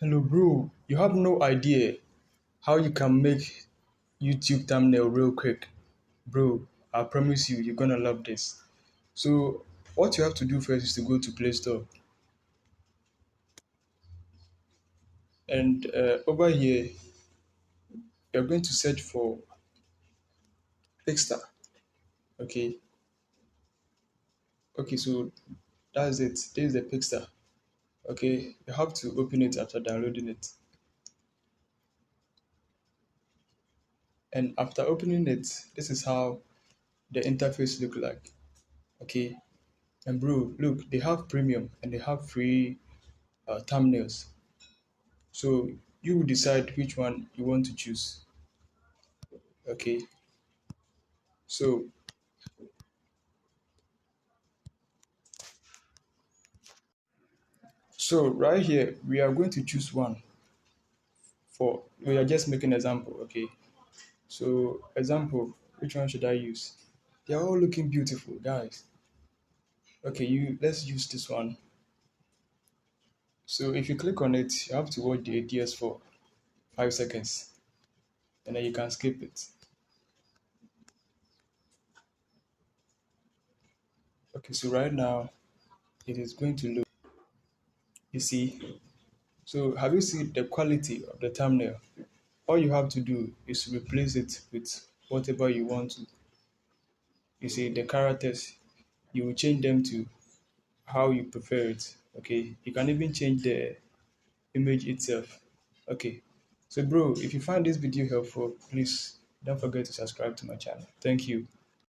Hello, bro. You have no idea how you can make YouTube thumbnail real quick. Bro, I promise you, you're gonna love this. So, what you have to do first is to go to Play Store. And over here, you're going to search for pixta. Okay. Okay, so that's it. This is the pixta. Okay, you have to open it after downloading it. And after opening it, this is how the interface look like. Okay. And bro, look, they have premium and they have free thumbnails. So you will decide which one you want to choose. Okay. So right here we are going to choose one for we are just making example. Okay. So example, which one should I use? They are all looking beautiful, guys. Okay, you let's use this one. So if you click on it, you have to watch the ADS for 5 seconds and then you can skip it. Okay, so right now it is going to load. You see, so have you seen the quality of the thumbnail? All you have to do is to replace it with whatever you want to. You see, the characters, you will change them to how you prefer it. Okay, you can even change the image itself. Okay, so bro, if you find this video helpful, please don't forget to subscribe to my channel. Thank you.